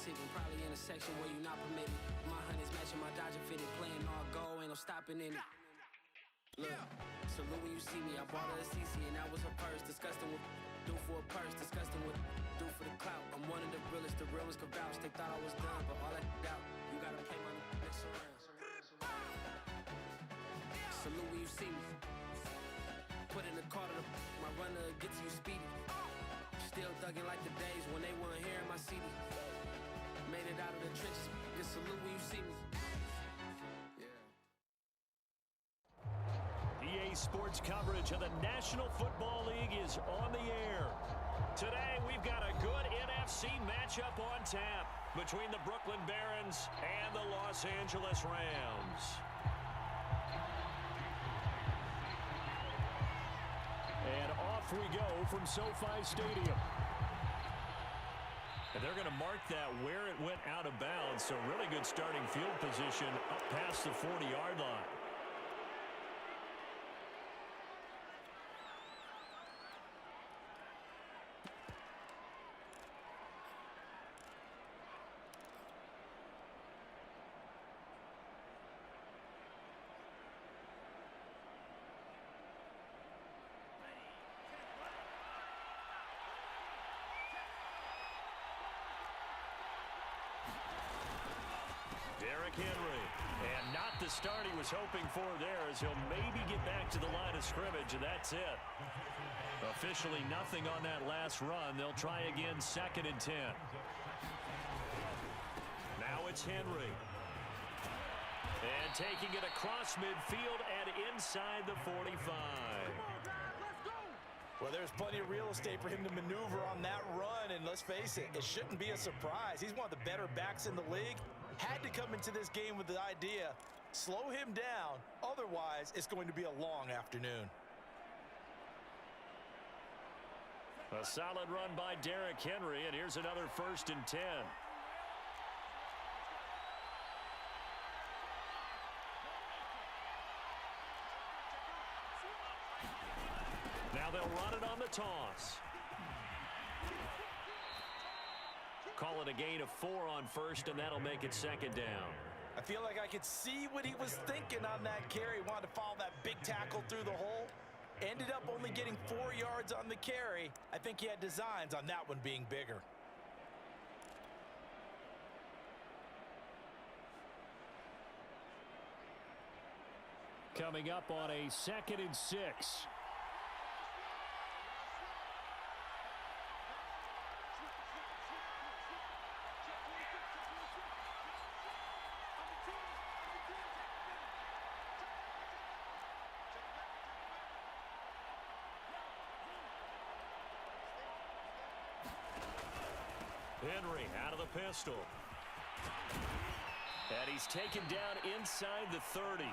ticking. Probably in a section where you're not permitted. My honey's matching my Dodger fitted. Playing all gold, ain't no stopping in it. Look, salute when you see me. I bought her a CC and that was her purse. Disgusting with do for a purse. Disgusting with do for the clout. I'm one of the realest. The real ones could vouch. They thought I was done, but all that doubt. You gotta play my next around. Salute when you see me. Put in the car to my runner gets you speedy. Still thugging like the days when they weren't hearing my CD. Made it out of the trenches. Just salute when you see me. EA Sports coverage of the National Football League is on the air. Today, we've got a good NFC matchup on tap between the Brooklyn Barons and the Los Angeles Rams. And off we go from SoFi Stadium. And they're going to mark that where it went out of bounds, so really good starting field position up past the 40-yard line. Derrick Henry, and not the start he was hoping for there, as he'll maybe get back to the line of scrimmage, and that's it. Officially nothing on that last run. They'll try again, 2nd and 10. Now it's Henry. And taking it across midfield and inside the 45. Well, there's plenty of real estate for him to maneuver on that run, and let's face it, it shouldn't be a surprise. He's one of the better backs in the league. Had to come into this game with the idea, slow him down, otherwise it's going to be a long afternoon. A solid run by Derrick Henry, and here's another 1st and 10. Now they'll run it on the toss. Call it a gain of 4 on 1st, and that'll make it 2nd down. I feel like I could see what he was thinking on that carry. Wanted to follow that big tackle through the hole. Ended up only getting 4 yards on the carry. I think he had designs on that one being bigger. Coming up on a 2nd and 6. Henry out of the pistol. And he's taken down inside the 30.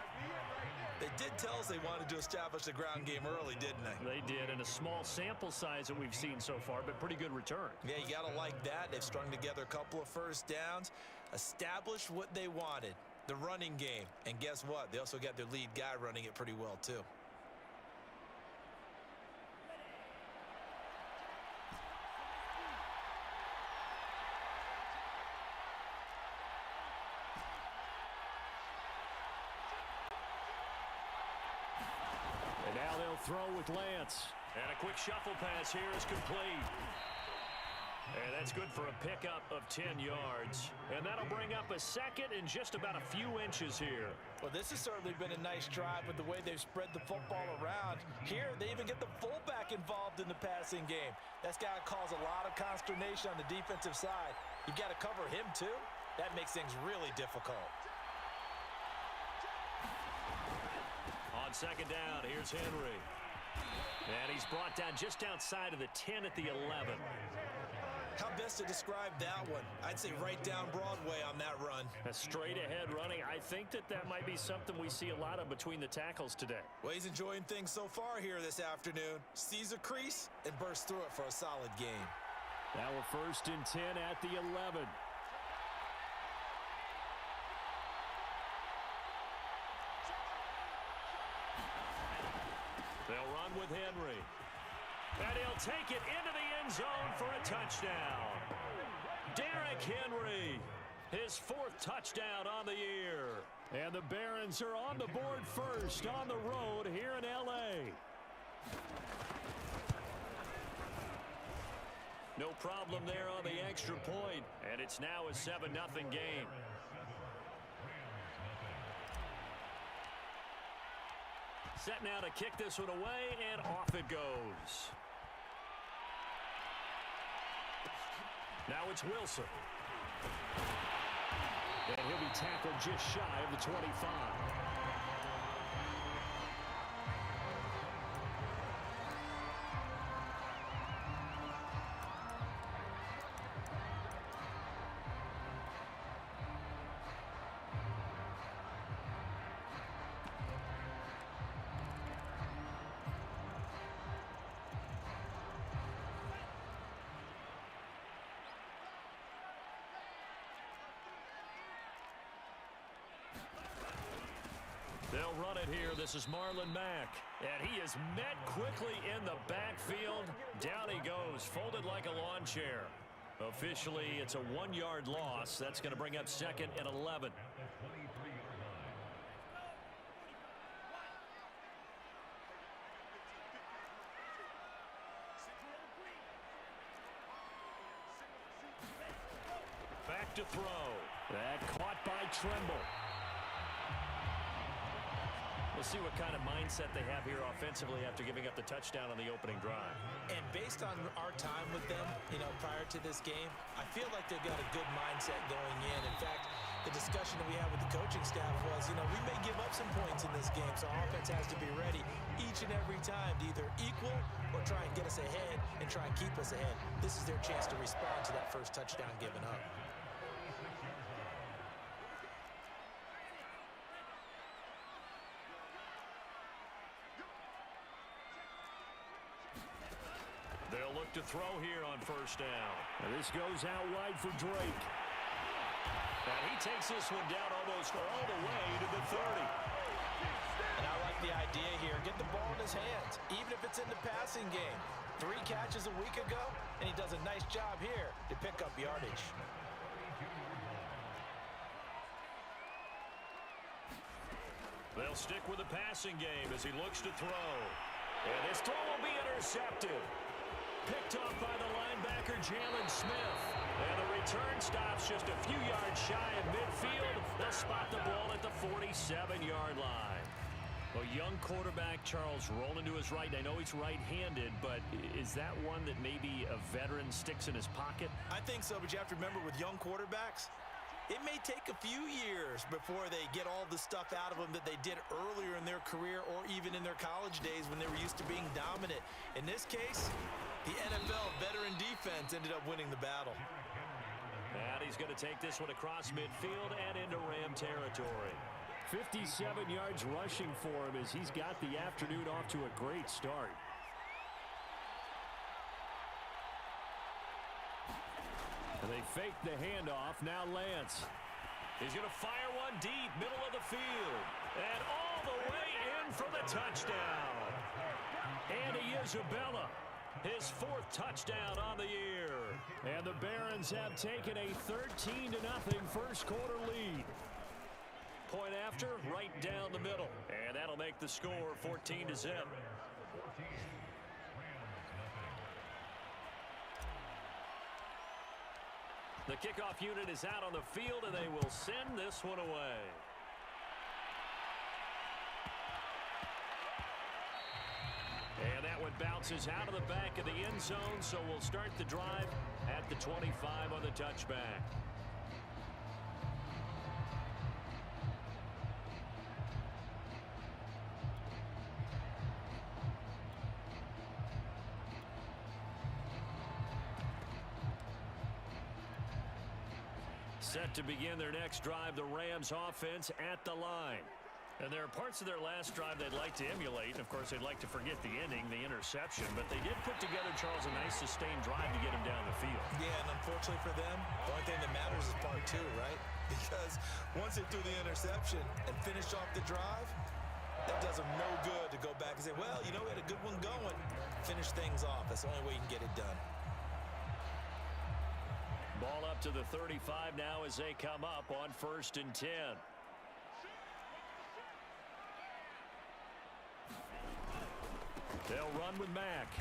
They did tell us they wanted to establish the ground game early, didn't they? They did, and a small sample size that we've seen so far, but pretty good return. Yeah, you got to like that. They've strung together a couple of 1st downs, established what they wanted, the running game. And guess what? They also got their lead guy running it pretty well, too. Throw with Lance. And a quick shuffle pass here is complete. And that's good for a pickup of 10 yards. And that'll bring up a 2nd and just about a few inches here. Well, this has certainly been a nice drive with the way they've spread the football around. Here, they even get the fullback involved in the passing game. That's got to cause a lot of consternation on the defensive side. You got to cover him, too. That makes things really difficult. On 2nd down, here's Henry. And he's brought down just outside of the 10 at the 11. How best to describe that one? I'd say right down Broadway on that run. A straight ahead running. I think that might be something we see a lot of between the tackles today. Well, he's enjoying things so far here this afternoon. Sees a crease and bursts through it for a solid game. Now a 1st and 10 at the 11. They'll run with Henry. And he'll take it into the end zone for a touchdown. Derrick Derrick Henry, his 4th touchdown on the year. And the Barons are on the board first on the road here in L.A. No problem there on the extra point, and it's now a 7-0 game. Set now to kick this one away, and off it goes. Now it's Wilson. And he'll be tackled just shy of the 25. They'll run it here. This is Marlon Mack. And he is met quickly in the backfield. Down he goes, folded like a lawn chair. Officially, it's a 1-yard loss. That's going to bring up 2nd and 11. Back to throw. That caught by Tremble. We'll see what kind of mindset they have here offensively after giving up the touchdown on the opening drive. And based on our time with them, prior to this game, I feel like they've got a good mindset going in. In fact, the discussion that we had with the coaching staff was, we may give up some points in this game, so our offense has to be ready each and every time to either equal or try and get us ahead and try and keep us ahead. This is their chance to respond to that first touchdown given up. They'll look to throw here on first down. And this goes out wide for Drake. And he takes this one down almost all the way to the 30. And I like the idea here. Get the ball in his hands, even if it's in the passing game. 3 catches a week ago, and he does a nice job here to pick up yardage. They'll stick with the passing game as he looks to throw. And his throw will be intercepted. Picked off by the linebacker, Jalen Smith. And the return stops just a few yards shy of midfield. They'll spot the ball at the 47-yard line. A young quarterback, Charles, rolling to his right. I know he's right-handed, but is that one that maybe a veteran sticks in his pocket? I think so, but you have to remember with young quarterbacks, it may take a few years before they get all the stuff out of them that they did earlier in their career or even in their college days when they were used to being dominant. In this case, the NFL veteran defense ended up winning the battle. And he's going to take this one across midfield and into Ram territory. 57 yards rushing for him as he's got the afternoon off to a great start. And they fake the handoff. Now Lance. He's going to fire one deep, middle of the field. And all the way in for the touchdown. Andy Isabella, his 4th touchdown on the year. And the Barons have taken a 13-0 first quarter lead. Point after, right down the middle. And that'll make the score 14-0. The kickoff unit is out on the field, and they will send this one away. And that one bounces out of the back of the end zone, so we'll start the drive at the 25 on the touchback. Set to begin their next drive, the Rams offense at the line. And there are parts of their last drive they'd like to emulate. And, of course, they'd like to forget the ending, the interception. But they did put together, Charles, a nice sustained drive to get him down the field. Yeah, and unfortunately for them, the only thing that matters is part 2, right? Because once they threw the interception and finished off the drive, that does them no good to go back and say, well, we had a good one going. Finish things off. That's the only way you can get it done. Ball up out to the 35 now as they come up on 1st and 10. They'll run with Mack.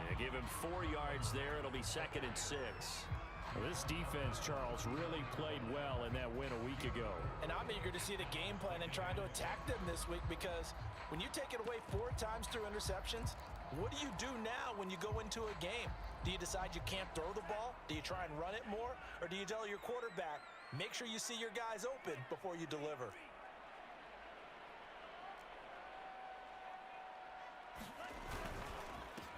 They give him 4 yards there. It'll be 2nd and 6. Well, this defense, Charles, really played well in that win a week ago. And I'm eager to see the game plan and trying to attack them this week, because when you take it away 4 times through interceptions, what do you do now when you go into a game? Do you decide you can't throw the ball? Do you try and run it more? Or do you tell your quarterback, make sure you see your guys open before you deliver?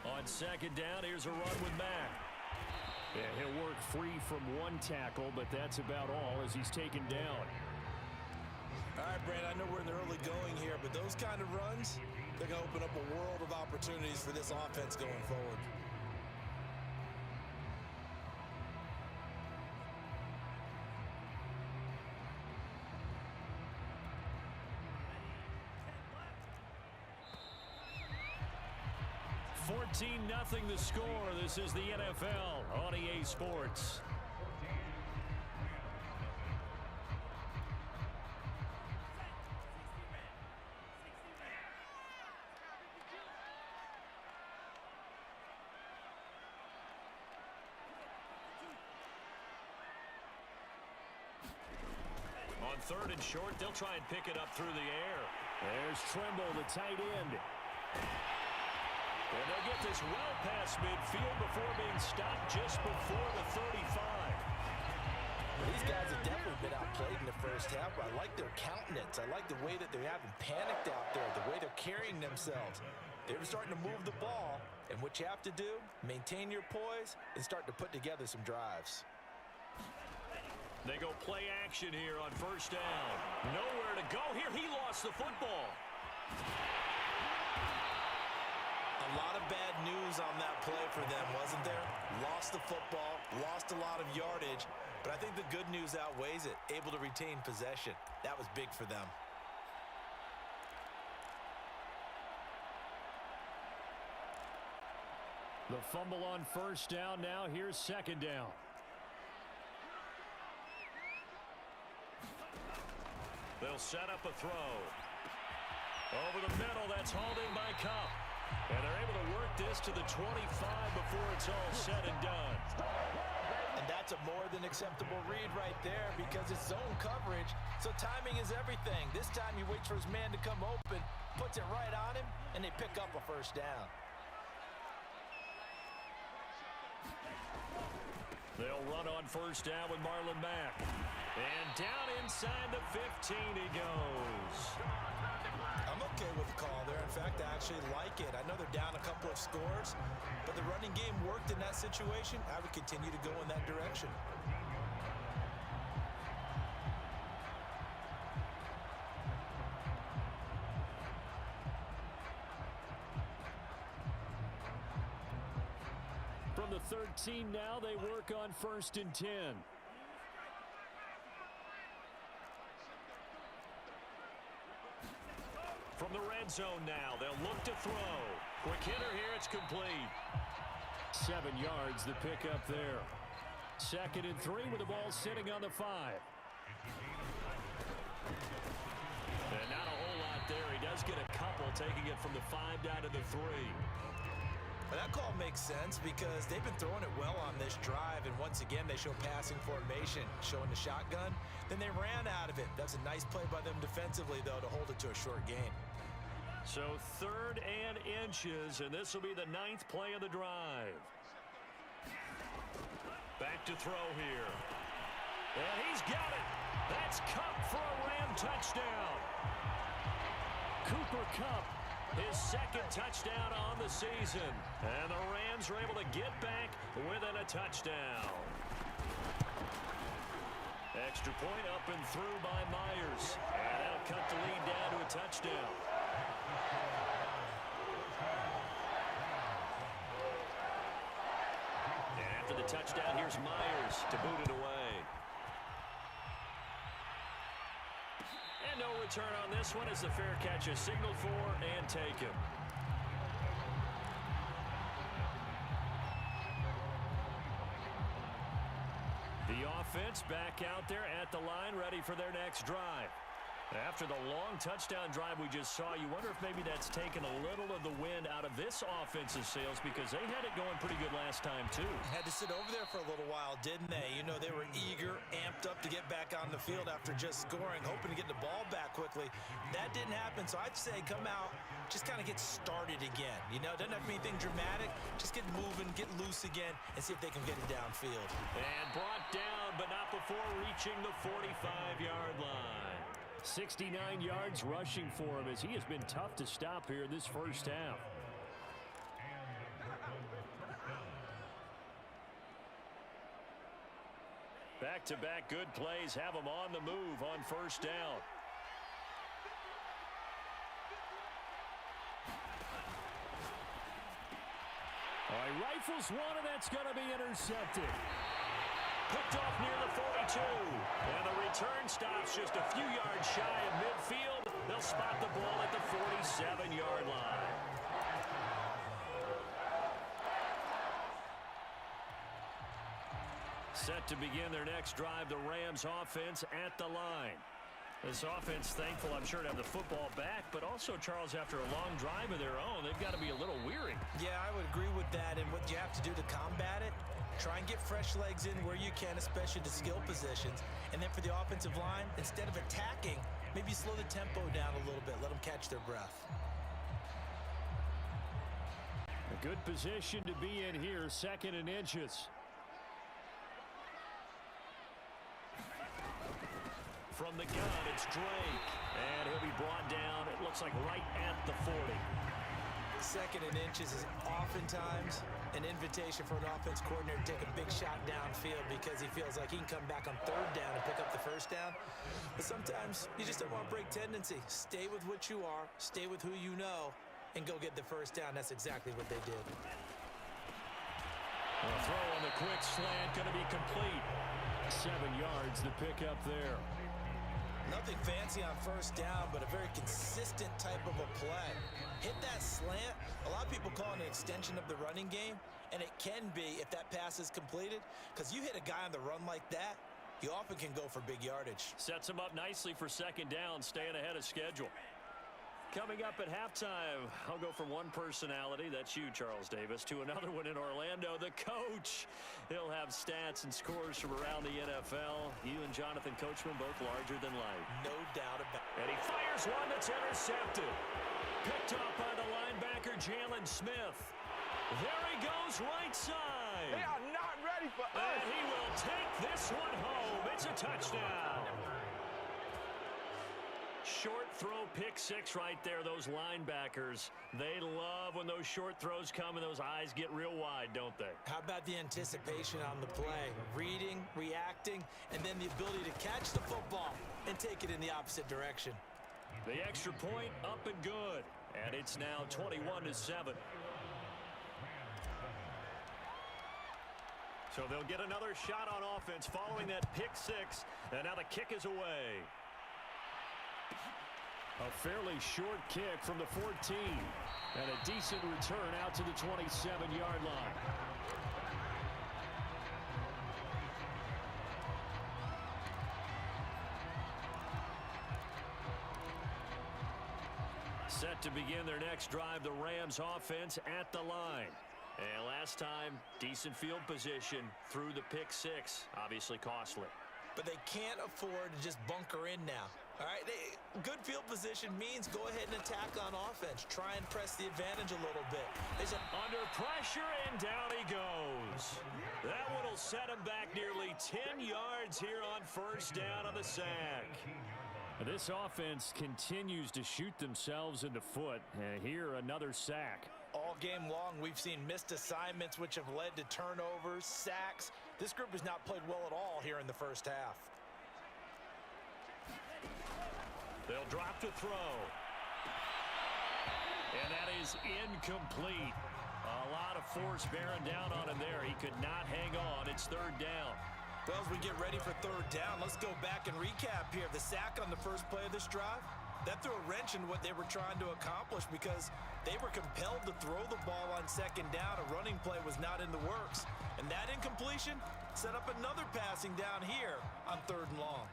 On 2nd down, here's a run with Mack. Yeah, he'll work free from 1 tackle, but that's about all as he's taken down. All right, Brandon, I know we're in the early going here, but those kind of runs, they're going to open up a world of opportunities for this offense going forward. Nothing the score. This is the NFL on EA Sports. On 3rd and short, they'll try and pick it up through the air. There's Trimble, the tight end. And they'll get this well past midfield before being stopped just before the 35. These guys have definitely been outplayed in the first half, but I like their countenance. I like the way that they haven't panicked out there, the way they're carrying themselves. They're starting to move the ball, and what you have to do, maintain your poise and start to put together some drives. They go play action here on 1st down. Nowhere to go here. He lost the football. A lot of bad news on that play for them, wasn't there? Lost the football, lost a lot of yardage, but I think the good news outweighs it. Able to retain possession. That was big for them. The fumble on 1st down now. Here's 2nd down. They'll set up a throw. Over the middle, that's hauled in by Cup. And they're able to work this to the 25 before it's all said and done. And that's a more than acceptable read right there, because it's zone coverage, so timing is everything. This time he waits for his man to come open, puts it right on him, and they pick up a 1st down. They'll run on 1st down with Marlon Mack. And down inside the 15 he goes. I'm okay with the call there. In fact, I actually like it. I know they're down a couple of scores, but the running game worked in that situation. I would continue to go in that direction. From the 13 now, they work on 1st and 10. From the red zone now, they'll look to throw. Quick hitter here, it's complete. 7 yards, the pickup there. 2nd and 3 with the ball sitting on the 5. And not a whole lot there. He does get a couple, taking it from the 5 down to the 3. But that call makes sense because they've been throwing it well on this drive, and once again they show passing formation, showing the shotgun. Then they ran out of it. That's a nice play by them defensively, though, to hold it to a short gain. So 3rd and inches, and this will be the 9th play of the drive. Back to throw here. And he's got it. That's Cup for a Ram touchdown. Cooper Kupp, his 2nd touchdown on the season. And the Rams are able to get back within a touchdown. Extra point up and through by Myers. And that'll cut the lead down to a touchdown. And after the touchdown, here's Myers to boot it away. And no return on this one as the fair catch is signaled for and taken. The offense back out there at the line, ready for their next drive. After the long touchdown drive we just saw, you wonder if maybe that's taken a little of the wind out of this offense's sails, because they had it going pretty good last time too. Had to sit over there for a little while, didn't they? You know, they were eager, amped up to get back on the field after just scoring, hoping to get the ball back quickly. That didn't happen, so I'd say come out, just kind of get started again. You know, doesn't have to be anything dramatic. Just get moving, get loose again, and see if they can get it downfield. And brought down, but not before reaching the 45-yard line. 69 yards rushing for him, as he has been tough to stop here in this first half. Back-to-back good plays have him on the move on first down. All right, rifles one, and that's going to be intercepted. Picked off near the 42. And the return stops just a few yards shy of midfield. They'll spot the ball at the 47-yard line. Set to begin their next drive, the Rams offense at the line. This offense thankful, I'm sure, to have the football back, but also, Charles, after a long drive of their own, they've got to be a little weary. Yeah, I would agree with that, and what you have to do to combat it, try and get fresh legs in where you can, especially to skill positions. And then for the offensive line, instead of attacking, maybe slow the tempo down a little bit, let them catch their breath. A good position to be in here, 2nd and inches. From the gun, it's Drake. And he'll be brought down, it looks like right at the 40. 2nd and inches is oftentimes an invitation for an offense coordinator to take a big shot downfield because he feels like he can come back on 3rd down and pick up the 1st down. But sometimes you just don't want to break tendency. Stay with what you are, stay with who you know, and go get the 1st down. That's exactly what they did. A throw on the quick slant, going to be complete. 7 yards, the pickup there. Nothing fancy on 1st down, but a very consistent type of a play. Hit that slant. A lot of people call it an extension of the running game, and it can be if that pass is completed, because you hit a guy on the run like that, you often can go for big yardage. Sets him up nicely for 2nd down, staying ahead of schedule. Coming up at halftime, I'll go from one personality, that's you, Charles Davis, to another one in Orlando, the coach. He'll have stats and scores from around the NFL. You and Jonathan Coachman both larger than life. No doubt about it. And he fires one that's intercepted. Picked off by the linebacker, Jalen Smith. There he goes, right side. They are not ready for us. And he will take this one home. It's a touchdown. Short throw, pick 6 right there. Those linebackers, they love when those short throws come and those eyes get real wide, don't they? How about the anticipation on the play? Reading, reacting, and then the ability to catch the football and take it in the opposite direction. The extra point up and good. And it's now 21-7. So they'll get another shot on offense following that pick 6. And now the kick is away. A fairly short kick from the 14. And a decent return out to the 27-yard line. Set to begin their next drive, the Rams offense at the line. And last time, decent field position through the pick 6. Obviously costly. But they can't afford to just bunker in now. All right, good field position means go ahead and attack on offense. Try and press the advantage a little bit. Under pressure, and down he goes. That one will set him back nearly 10 yards here on 1st down on the sack. This offense continues to shoot themselves in the foot. And here, another sack. All game long, we've seen missed assignments, which have led to turnovers, sacks. This group has not played well at all here in the 1st half. They'll drop to throw. And that is incomplete. A lot of force bearing down on him there. He could not hang on. It's 3rd down. Well, as we get ready for 3rd down, let's go back and recap here. The sack on the first play of this drive, That threw a wrench in what they were trying to accomplish because they were compelled to throw the ball on second down. A running play was not in the works. And that incompletion set up another passing down here on 3rd and long.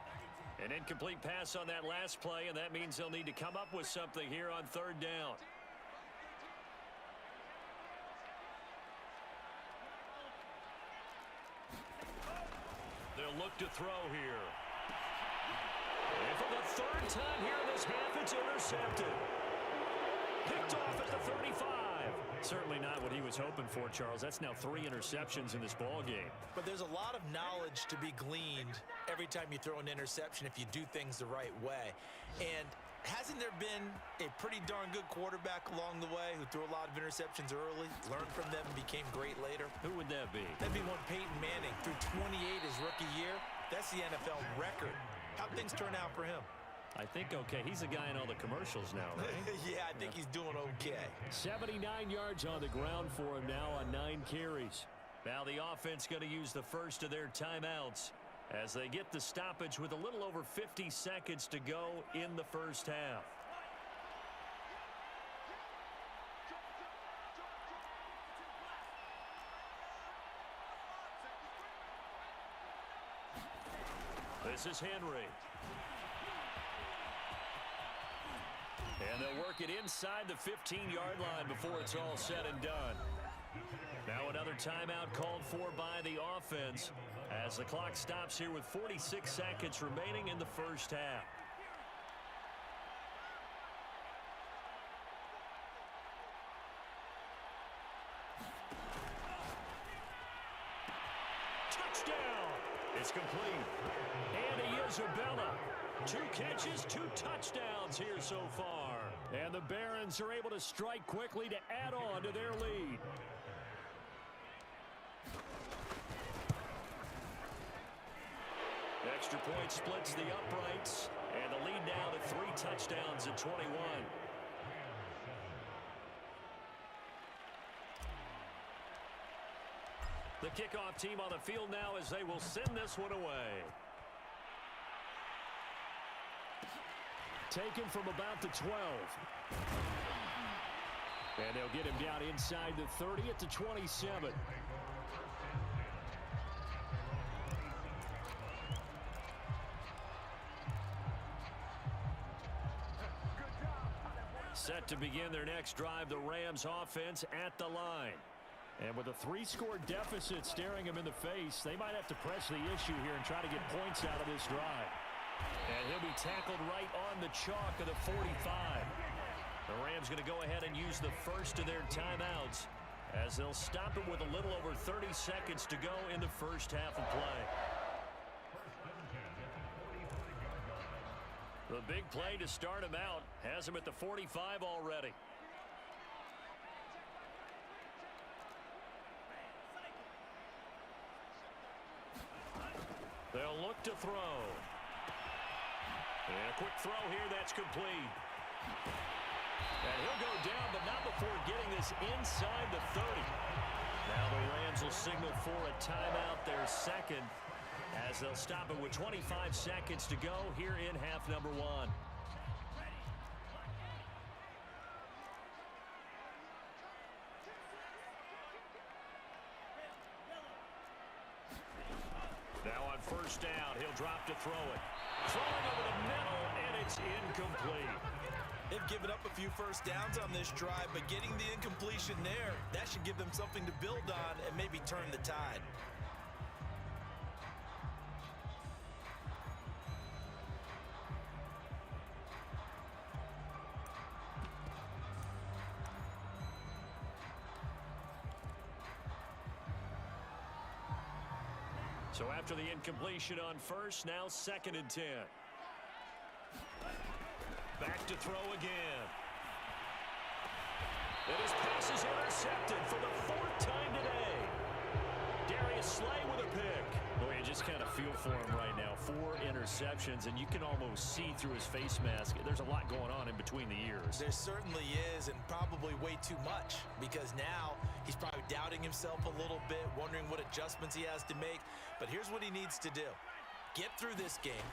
An incomplete pass on that last play, and that means they'll need to come up with something here on 3rd down. They'll look to throw here. And for the 3rd time here in this half, it's intercepted. Picked off at the 35. Certainly not what he was hoping for, Charles. That's now 3 interceptions in this ball game. But there's a lot of knowledge to be gleaned every time you throw an interception if you do things the right way. And hasn't there been a pretty darn good quarterback along the way who threw a lot of interceptions early, learned from them, and became great later? Who would that be? That'd be one Peyton Manning. Threw 28 his rookie year. That's the NFL record. How'd things turn out for him? I think okay. He's a guy in all the commercials now, right? Yeah, I think he's doing okay. 79 yards on the ground for him now on 9 carries. Now the offense going to use the first of their timeouts as they get the stoppage with a little over 50 seconds to go in the first half. This is Henry. And they'll work it inside the 15-yard line before it's all said and done. Now another timeout called for by the offense as the clock stops here with 46 seconds remaining in the first half. Touchdown! It's complete. And Isabella. 2 catches, 2 touchdowns here so far. And the Barons are able to strike quickly to add on to their lead. Extra point splits the uprights, and the lead now to 3 touchdowns at 21. The kickoff team on the field now as they will send this one away. Taken from about the 12. And they'll get him down inside the 30 at the 27. Set to begin their next drive, the Rams offense at the line. And with a 3-score deficit staring him in the face, they might have to press the issue here and try to get points out of this drive. And he'll be tackled right on the chalk of the 45. The Rams going to go ahead and use the first of their timeouts as they'll stop it with a little over 30 seconds to go in the first half of play. The big play to start him out has him at the 45 already. They'll look to throw. And a quick throw here that's complete. And he'll go down, but not before getting this inside the 30. Now the Rams will signal for a timeout, their second, as they'll stop it with 25 seconds to go here in half number 1. Now on first down, he'll drop to throw it. Throwing over the middle, and it's incomplete. They've given up a few first downs on this drive, but getting the incompletion there, that should give them something to build on and maybe turn the tide. So after the incompletion on first, now 2nd and 10. Back to throw again. And his pass is intercepted for the 4th time today. Darius Slay with a pick. Boy, you just kind of feel for him right now. 4 interceptions, and you can almost see through his face mask. There's a lot going on in between the ears. There certainly is, and probably way too much, because now he's probably doubting himself a little bit, wondering what adjustments he has to make. But here's what he needs to do. Get through this game,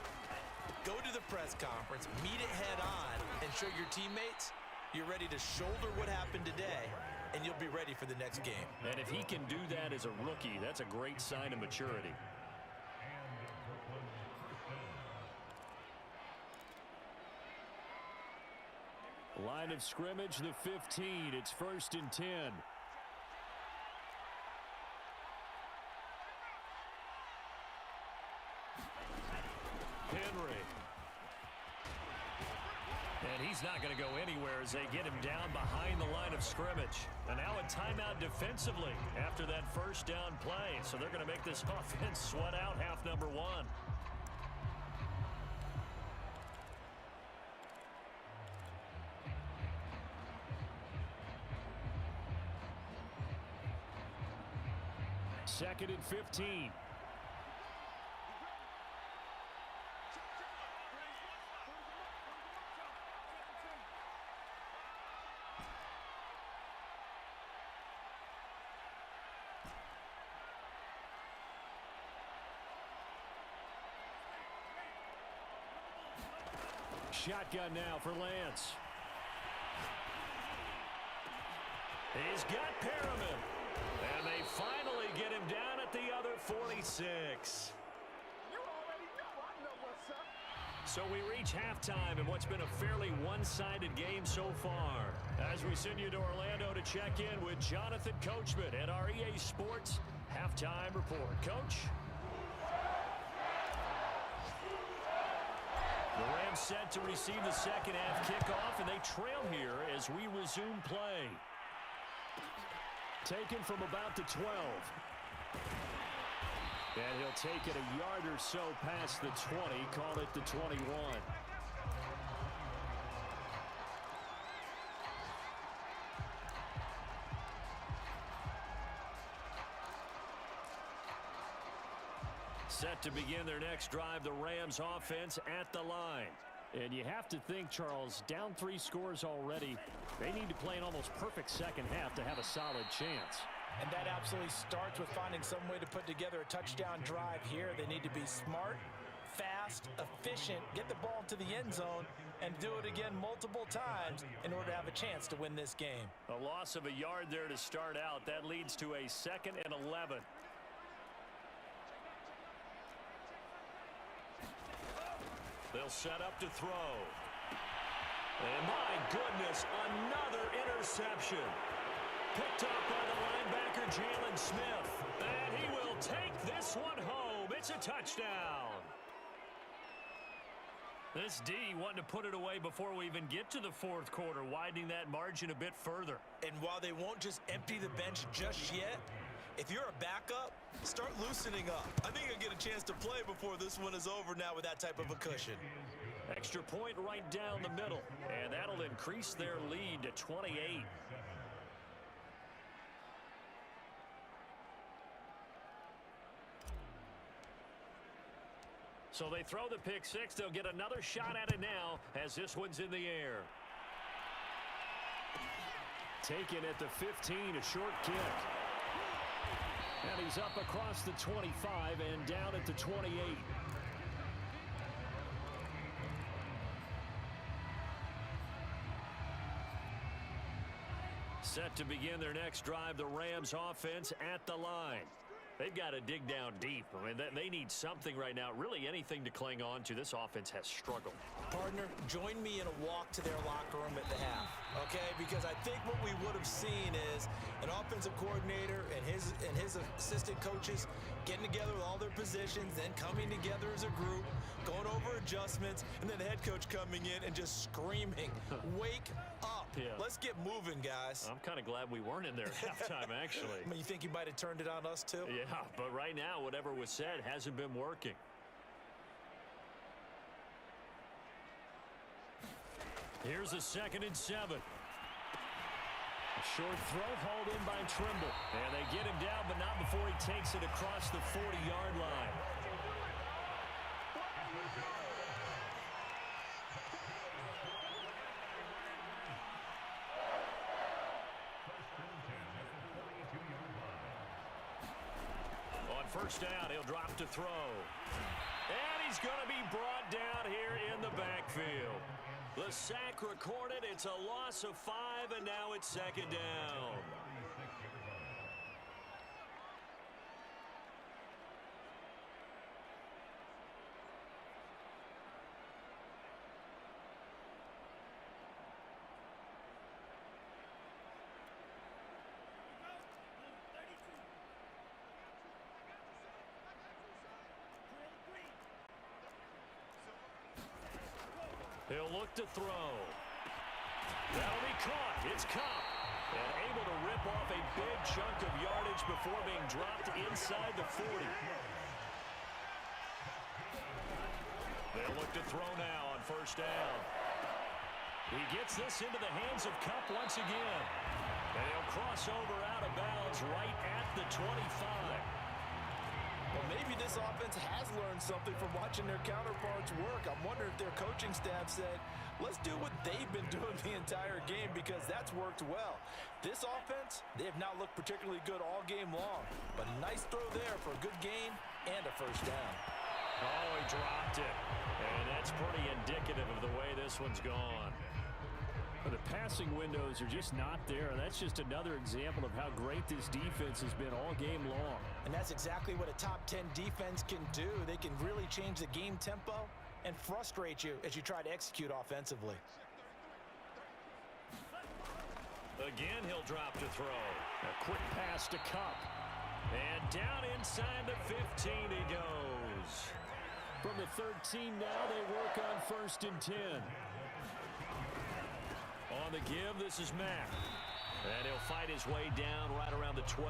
Go to the press conference, meet it head on, and show your teammates you're ready to shoulder what happened today, and you'll be ready for the next game. And if he can do that as a rookie, that's a great sign of maturity. Line of scrimmage, the 15. It's 1st and 10. Henry. And he's not going to go anywhere as they get him down behind the line of scrimmage. And now a timeout defensively after that first down play. So they're going to make this offense sweat out half number one. Second and 15. Shotgun now for Lance. He's got Perriman. And they finally get him down at the other 46. So we reach halftime in what's been a fairly one-sided game so far. As we send you to Orlando to check in with Jonathan Coachman at our EA Sports Halftime Report. Coach? The Rams set to receive the second half kickoff, and they trail here as we resume play. Taken from about the 12. And he'll take it a yard or so past the 20, call it the 21. Set to begin their next drive, the Rams offense at the line. And you have to think, Charles, down 3 scores already. They need to play an almost perfect second half to have a solid chance. And that absolutely starts with finding some way to put together a touchdown drive here. They need to be smart, fast, efficient, get the ball to the end zone, and do it again multiple times in order to have a chance to win this game. A loss of a yard there to start out. That leads to a 2nd and 11. They'll set up to throw. And my goodness, another interception. Picked up by the linebacker, Jalen Smith. And he will take this one home. It's a touchdown. This D wanting to put it away before we even get to the 4th quarter, widening that margin a bit further. And while they won't just empty the bench just yet, if you're a backup, start loosening up. I think you'll get a chance to play before this one is over now with that type of a cushion. Extra point right down the middle, and that'll increase their lead to 28. So they throw the pick six. They'll get another shot at it now as this one's in the air. Taken at the 15, a short kick. And he's up across the 25 and down at the 28. Set to begin their next drive, the Rams offense at the line. They've got to dig down deep. I mean, they need something right now, really anything to cling on to. This offense has struggled. Partner, join me in a walk to their locker room at the half, okay? Because I think what we would have seen is an offensive coordinator and his assistant coaches getting together with all their positions, then coming together as a group, going over adjustments, and then the head coach coming in and just screaming, wake up. Yeah. Let's get moving, guys. I'm kind of glad we weren't in there at halftime, actually. I mean, you think he might have turned it on us, too? Yeah, but right now, whatever was said hasn't been working. Here's a 2nd and 7. A short throw hauled in by Trimble. And they get him down, but not before he takes it across the 40-yard line. On first down, he'll drop to throw. And he's going to be brought down here in the backfield. The sack recorded. It's a loss of 5, and now it's second down. He'll look to throw. That'll be caught. It's Cup. And able to rip off a big chunk of yardage before being dropped inside the 40. They'll look to throw now on first down. He gets this into the hands of Cup once again. And he'll cross over out of bounds right at the 25. Well, maybe this offense has learned something from watching their counterparts work. I'm wondering if their coaching staff said, let's do what they've been doing the entire game, because that's worked well. This offense, they have not looked particularly good all game long. But a nice throw there for a good gain and a first down. Oh, he dropped it. And that's pretty indicative of the way this one's gone. The passing windows are just not there. That's just another example of how great this defense has been all game long. And that's exactly what a top 10 defense can do. They can really change the game tempo and frustrate you as you try to execute offensively. Again, he'll drop to throw. A quick pass to Cup. And down inside the 15 he goes. From the 13 now, they work on 1st and 10. On the give, this is Mack. And he'll fight his way down right around the 12.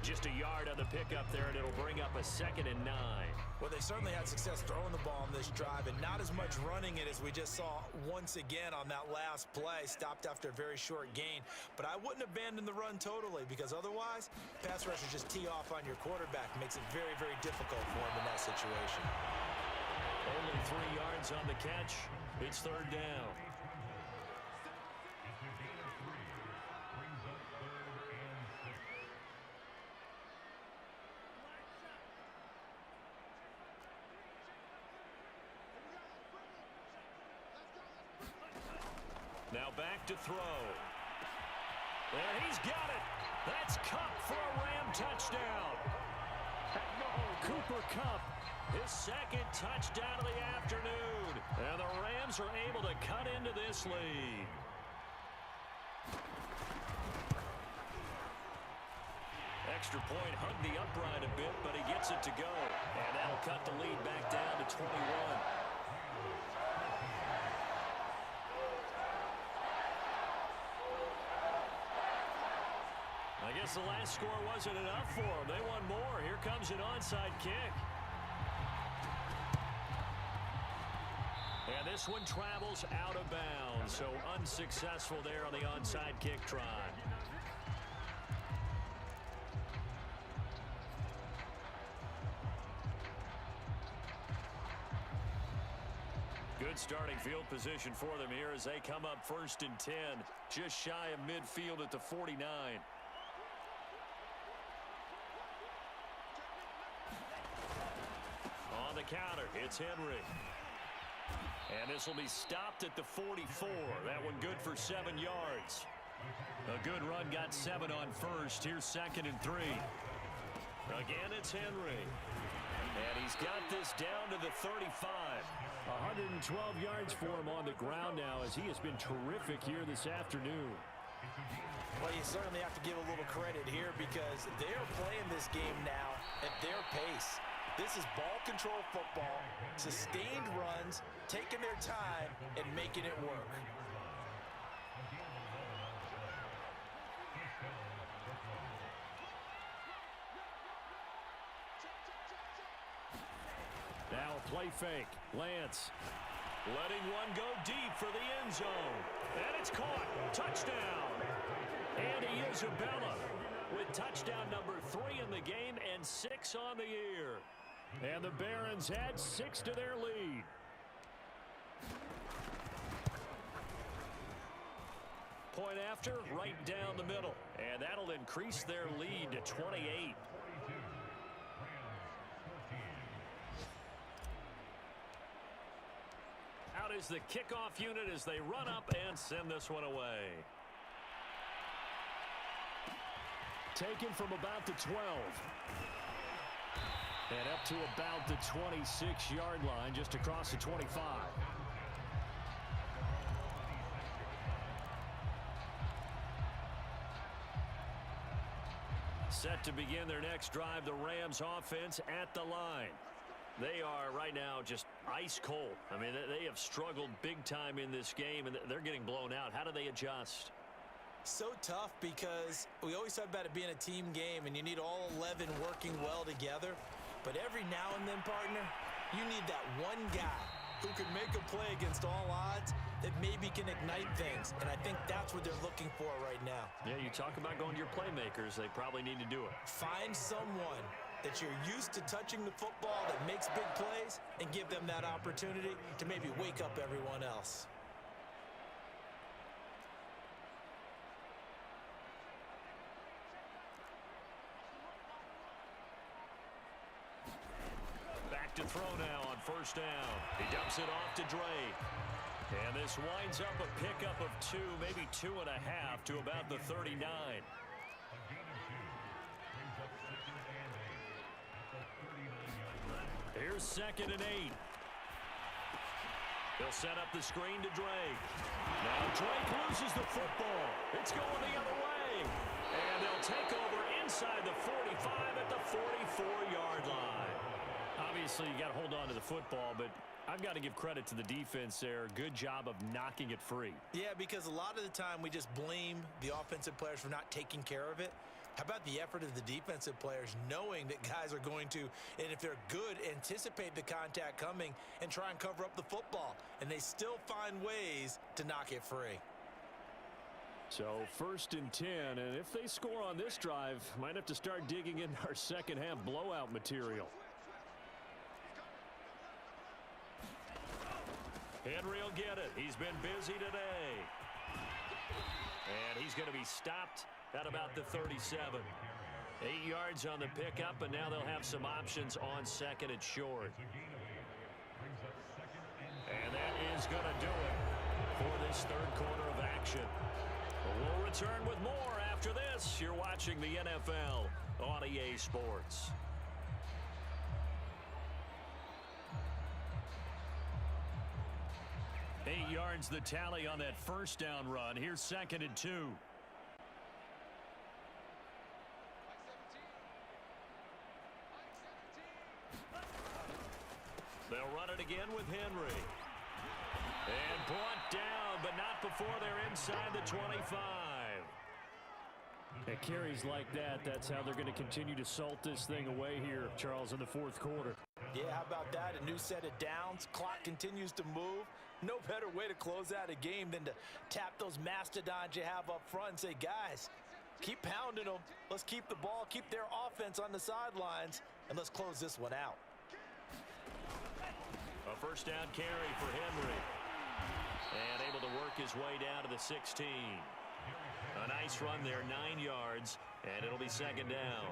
Just a yard on the pickup there, and it'll bring up a 2nd and 9. Well, they certainly had success throwing the ball on this drive, and not as much running it as we just saw once again on that last play. Stopped after a very short gain. But I wouldn't abandon the run totally, because otherwise, pass rushers just tee off on your quarterback. Makes it very, very difficult for him in that situation. Only 3 yards on the catch. It's 3rd down. Now back to throw. And he's got it. That's Cup for a Ram touchdown. Cooper Kupp, his 2nd touchdown of the afternoon. And the Rams are able to cut into this lead. Extra point hugged the upright a bit, but he gets it to go. And that'll cut the lead back down to 21. I guess the last score wasn't enough for them. They won more. Here comes an onside kick. And this one travels out of bounds, so unsuccessful there on the onside kick try. Good starting field position for them here as they come up 1st and 10, just shy of midfield at the 49. On the counter, it's Henry. And this will be stopped at the 44. That one good for 7 yards. A good run got 7 on first. Here's 2nd and 3. Again, it's Henry. And he's got this down to the 35. 112 yards for him on the ground now, as he has been terrific here this afternoon. Well, you certainly have to give a little credit here, because they're playing this game now at their pace. This is ball control football, sustained runs, taking their time and making it work. Now a play fake. Lance. Letting one go deep for the end zone. And it's caught. Touchdown. Andy Isabella with touchdown number 3 in the game and 6 on the year. And the Barons add 6 to their lead. Point after, right down the middle. And that'll increase their lead to 28. is the kickoff unit as they run up and send this one away. Taken from about the 12. And up to about the 26-yard line, just across the 25. Set to begin their next drive, the Rams offense at the line. They are right now just ice cold. I mean, they have struggled big time in this game, and they're getting blown out. How do they adjust? So tough because we always talk about it being a team game, and you need all 11 working well together. But every now and then, partner, you need that one guy who can make a play against all odds that maybe can ignite things. And I think that's what they're looking for right now. Yeah, you talk about going to your playmakers. They probably need to do it. Find someone that you're used to touching the football that makes big plays and give them that opportunity to maybe wake up everyone else. To throw now on first down. He dumps it off to Drake. And this winds up a pickup of 2, maybe 2.5 to about the 39. Here's 2nd and 8. They'll set up the screen to Drake. Now Drake loses the football. It's going the other way. And they'll take over inside the 45 at the 44-yard line. Obviously, you got to hold on to the football, but I've got to give credit to the defense there. Good job of knocking it free. Yeah, because a lot of the time we just blame the offensive players for not taking care of it. How about the effort of the defensive players knowing that guys are going to, and if they're good, anticipate the contact coming and try and cover up the football. And they still find ways to knock it free. So 1st and 10, and if they score on this drive, might have to start digging in our second half blowout material. Henry will get it. He's been busy today. And he's going to be stopped at about the 37. 8 yards on the pickup, and now they'll have some options on 2nd and short. And that is going to do it for this 3rd quarter of action. We'll return with more after this. You're watching the NFL on EA Sports. 8 yards the tally on that first down run. Here's 2nd and 2. They'll run it again with Henry. And brought down, but not before they're inside the 25. At carries like that, that's how they're going to continue to salt this thing away here, Charles, in the 4th quarter. Yeah, how about that? A new set of downs. Clock continues to move. No better way to close out a game than to tap those mastodons you have up front and say, guys, keep pounding them. Let's keep the ball, keep their offense on the sidelines, and let's close this one out. A first down carry for Henry. And able to work his way down to the 16. A nice run there, 9 yards, and it'll be 2nd down.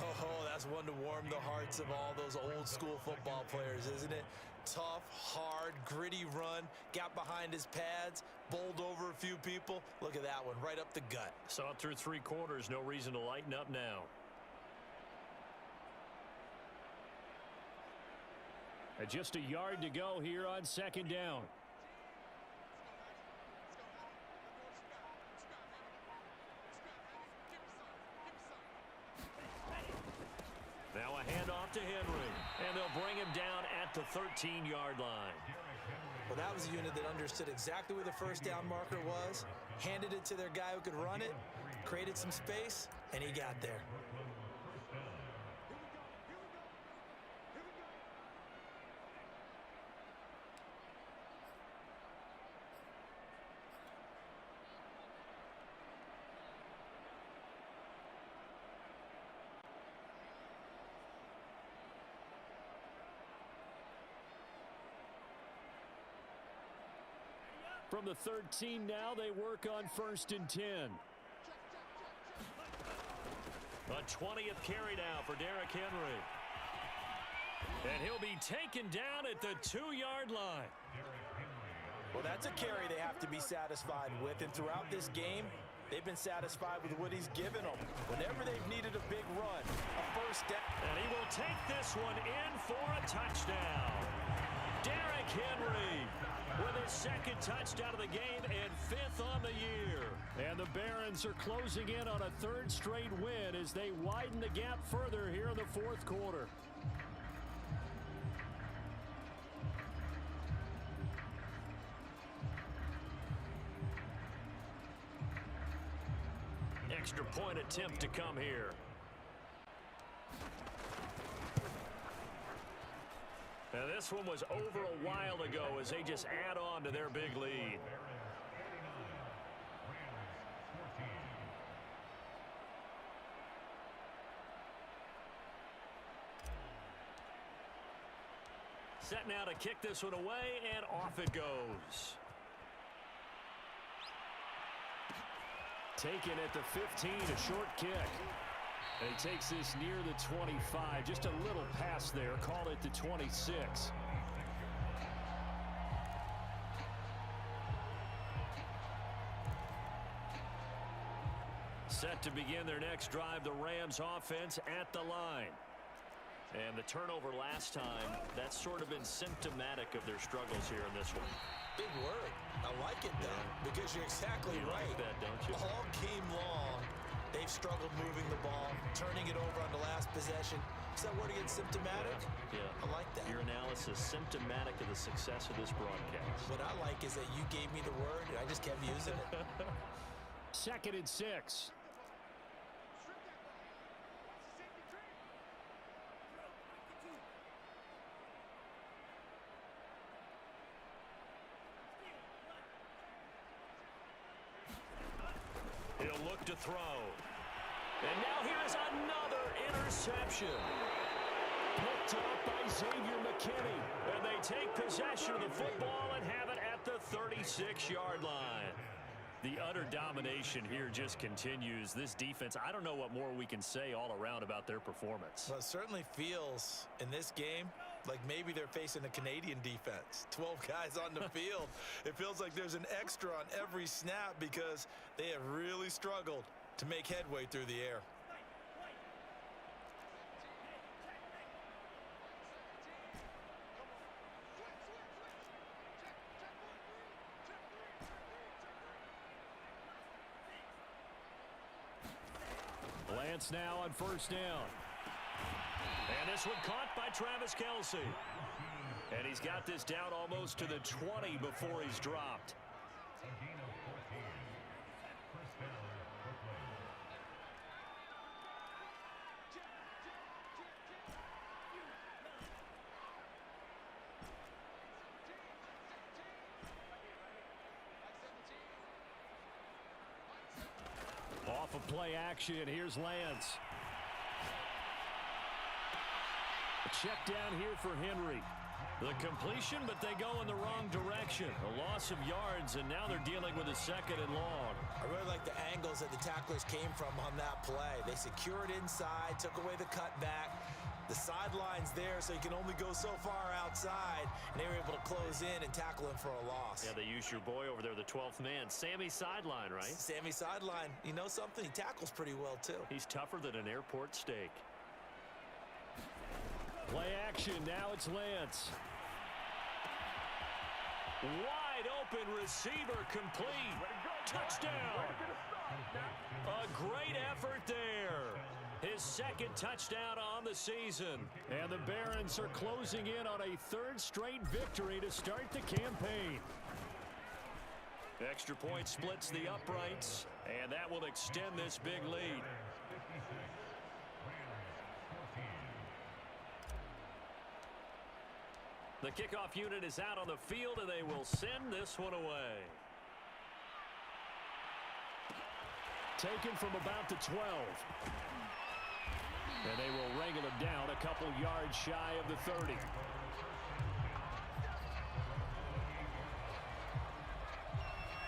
Oh, that's one to warm the hearts of all those old school football players, isn't it? Tough, hard, gritty run, got behind his pads, bowled over a few people. Look at that one, right up the gut. Saw it through 3 quarters, no reason to lighten up now. And just a yard to go here on 2nd down. Now a handoff to Henry, and they'll bring him down at the 13-yard line. Well, that was a unit that understood exactly where the first down marker was, handed it to their guy who could run it, created some space, and he got there. From the 13 now, they work on 1st and 10. A 20th carry now for Derrick Henry. And he'll be taken down at the 2-yard line. Well, that's a carry they have to be satisfied with, and throughout this game, they've been satisfied with what he's given them. Whenever they've needed a big run, a first down. And he will take this one in for a touchdown. Derrick Henry with his second touchdown of the game and 5th on the year. And the Barons are closing in on a 3rd straight win as they widen the gap further here in the 4th quarter. Extra point attempt to come here. Now this one was over a while ago as they just add on to their big lead. Set now to kick this one away, and off it goes. Taken at the 15, a short kick. And he takes this near the 25. Just a little pass there. Call it the 26. Set to begin their next drive, the Rams offense at the line. And the turnover last time, that's sort of been symptomatic of their struggles here in this one. Big word. I like it, though, because you're exactly right. Like that, don't you? All game long, they've struggled moving the ball, turning it over on the last possession. Is that word again, symptomatic? Yeah. I like that. Your analysis, symptomatic of the success of this broadcast. What I like is that you gave me the word, and I just kept using it. 2nd and 6. He'll look to throw. And now here's another interception. Picked up by Xavier McKinney. And they take possession of the football and have it at the 36-yard line. The utter domination here just continues. This defense, I don't know what more we can say all around about their performance. Well, it certainly feels in this game like maybe they're facing a Canadian defense. 12 guys on the field. It feels like there's an extra on every snap because they have really struggled to make headway through the air. Lance now on 1st down. And this one caught by Travis Kelce. And he's got this down almost to the 20 before he's dropped. Off of play action, here's Lance. A check down here for Henry. The completion, but they go in the wrong direction. A loss of yards, and now they're dealing with a 2nd and long. I really like the angles that the tacklers came from on that play. They secured inside, took away the cutback. The sideline's there, so you can only go so far outside, and they were able to close in and tackle him for a loss. Yeah, they used your boy over there, the 12th man. Sammy Sideline, right? Sammy Sideline. You know something? He tackles pretty well, too. He's tougher than an airport steak. Play action, now it's Lance. Wide open receiver complete. Touchdown. A great effort there. His 2nd touchdown on the season. And the Barons are closing in on a 3rd straight victory to start the campaign. Extra point splits the uprights, and that will extend this big lead. The kickoff unit is out on the field, and they will send this one away. Taken from about the 12. And they will wrangle him down a couple yards shy of the 30.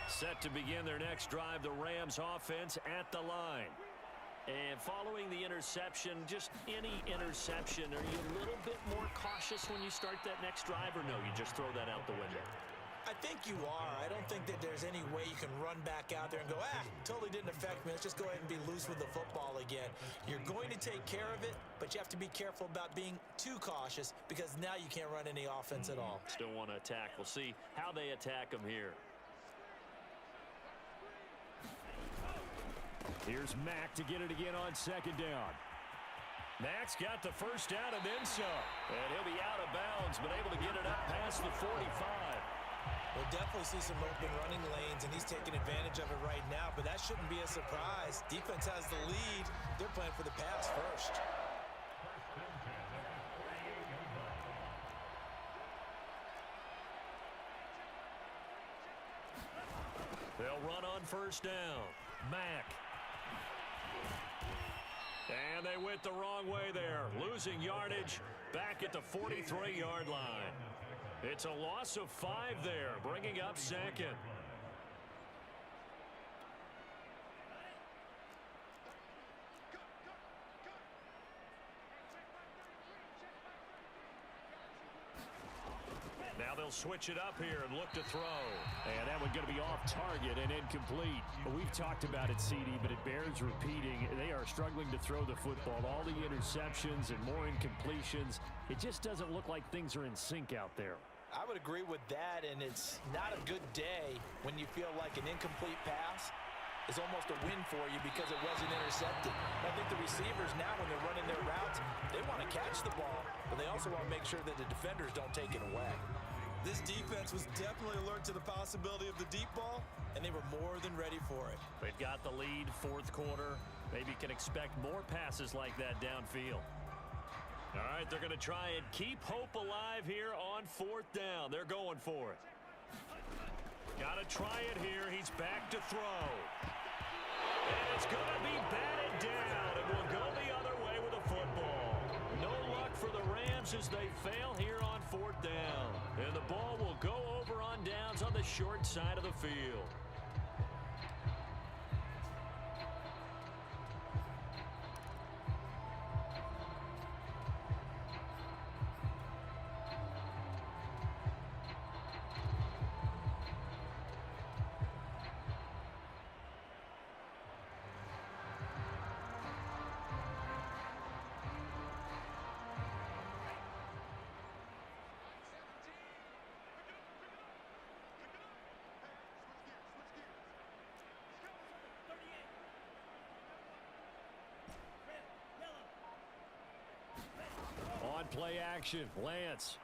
Set to begin their next drive, the Rams offense at the line. And following the interception, just any interception, are you a little bit more cautious when you start that next drive, or no, you just throw that out the window? I think you are. I don't think that there's any way you can run back out there and go, totally didn't affect me. Let's just go ahead and be loose with the football again. You're going to take care of it, but you have to be careful about being too cautious because now you can't run any offense at all. Still want to attack. We'll see how they attack them here. Here's Mack to get it again on second down. Mack's got the first down and then some. And he'll be out of bounds, but able to get it up past the 45. We'll definitely see some open running lanes, and he's taking advantage of it right now, but that shouldn't be a surprise. Defense has the lead. They're playing for the pass first. They'll run on first down. Mack. And they went the wrong way there, losing yardage back at the 43-yard line. It's a loss of 5 there, bringing up second. Now they'll switch it up here and look to throw. And that one's going to be off target and incomplete. But we've talked about it, CD, but it bears repeating. They are struggling to throw the football. All the interceptions and more incompletions. It just doesn't look like things are in sync out there. I would agree with that, and it's not a good day when you feel like an incomplete pass is almost a win for you because it wasn't intercepted. I think the receivers now, when they're running their routes, they want to catch the ball, but they also want to make sure that the defenders don't take it away. This defense was definitely alert to the possibility of the deep ball, and they were more than ready for it. They've got the lead, fourth quarter. Maybe can expect more passes like that downfield. All right, they're going to try and keep hope alive here on fourth down. They're going for it. Got to try it here. He's back to throw. And it's going to be batted down. It will go the other way with a football. No luck for the Rams as they fail here on fourth down. And the ball will go over on downs on the short side of the field. Play action. Lance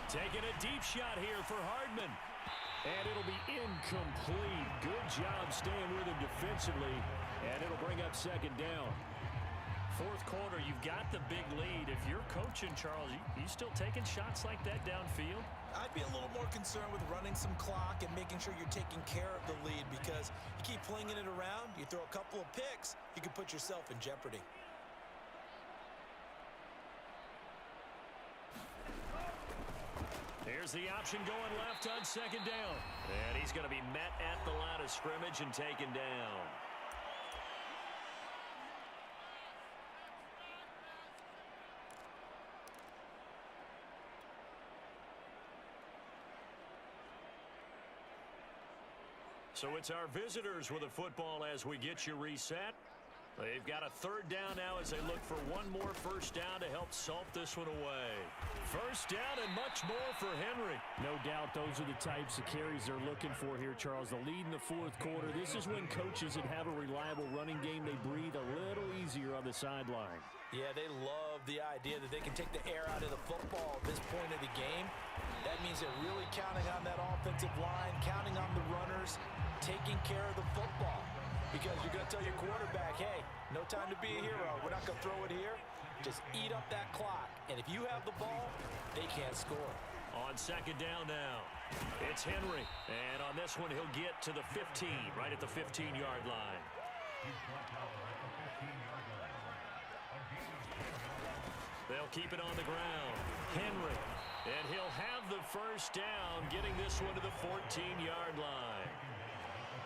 taking a deep shot here for Hardman. And it'll be incomplete. Good job staying with him defensively. And it'll bring up second down. Fourth quarter, you've got the big lead. If you're coaching, Charles, you still taking shots like that downfield? I'd be a little more concerned with running some clock and making sure you're taking care of the lead, because you keep flinging it around, you throw a couple of picks, you can put yourself in jeopardy. Here's the option going left on second down. And he's going to be met at the line of scrimmage and taken down. So it's our visitors with a football as we get you reset. They've got a third down now as they look for one more first down to help salt this one away. First down and much more for Henry. No doubt those are the types of carries they're looking for here, Charles. The lead in the fourth quarter. This is when coaches that have a reliable running game, they breathe a little easier on the sideline. Yeah, they love the idea that they can take the air out of the football at this point of the game. That means they're really counting on that offensive line, counting on the runners, taking care of the football. Because you're going to tell your quarterback, hey, no time to be a hero. We're not going to throw it here. Just eat up that clock. And if you have the ball, they can't score. On second down now, it's Henry. And on this one, he'll get to the 15, right at the 15-yard line. They'll keep it on the ground. Henry. And he'll have the first down, getting this one to the 14-yard line.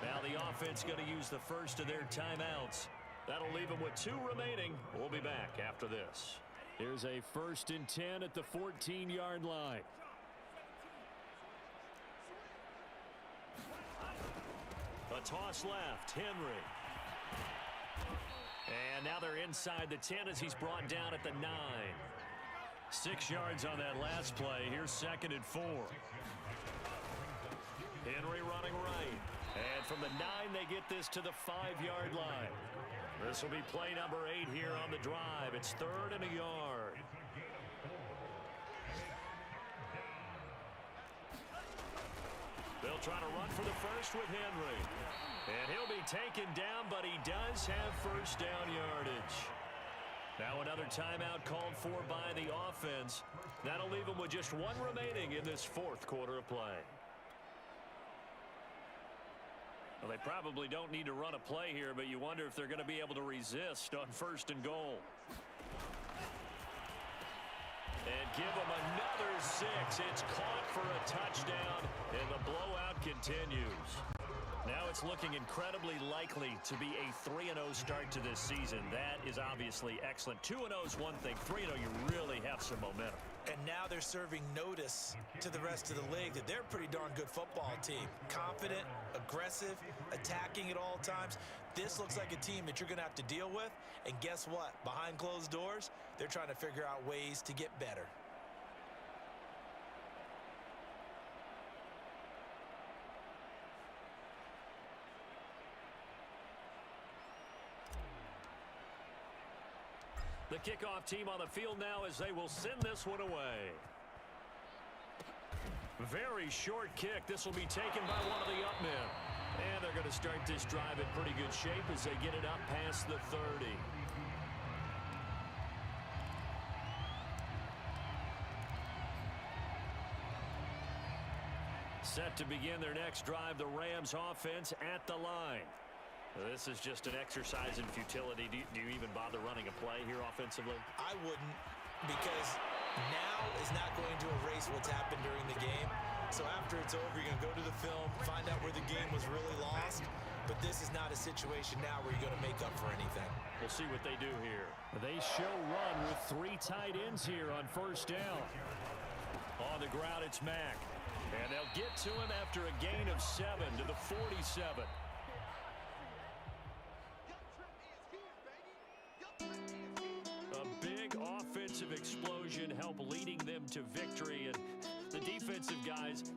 Now the offense going to use the first of their timeouts. That'll leave them with 2 remaining. We'll be back after this. Here's a 1st and 10 at the 14-yard line. A toss left, Henry. And now they're inside the 10 as he's brought down at the 9. 6 yards on that last play. Here's 2nd and 4. Henry running right. And from the 9, they get this to the 5-yard line. This will be play number 8 here on the drive. It's 3rd and a yard. They'll try to run for the first with Henry. And he'll be taken down, but he does have first down yardage. Now another timeout called for by the offense. That'll leave them with just 1 remaining in this 4th quarter of play. Well, they probably don't need to run a play here, but you wonder if they're going to be able to resist on 1st and goal. And give them another 6. It's caught for a touchdown, and the blowout continues. Now it's looking incredibly likely to be a 3-0 start to this season. That is obviously excellent. 2-0 is one thing. 3-0, you really have some momentum. And now they're serving notice to the rest of the league that they're a pretty darn good football team. Confident, aggressive, attacking at all times. This looks like a team that you're going to have to deal with. And guess what? Behind closed doors, they're trying to figure out ways to get better. The kickoff team on the field now as they will send this one away. Very short kick. This will be taken by one of the up men. And they're going to start this drive in pretty good shape as they get it up past the 30. Set to begin their next drive, the Rams offense at the line. This is just an exercise in futility. Do you even bother running a play here offensively? I wouldn't, because now is not going to erase what's happened during the game. So after it's over, you're going to go to the film, find out where the game was really lost. But this is not a situation now where you're going to make up for anything. We'll see what they do here. They show run with 3 tight ends here on 1st down. On the ground, it's Mack. And they'll get to him after a gain of 7 to the 47. Offensive explosion help leading them to victory, and the defensive guys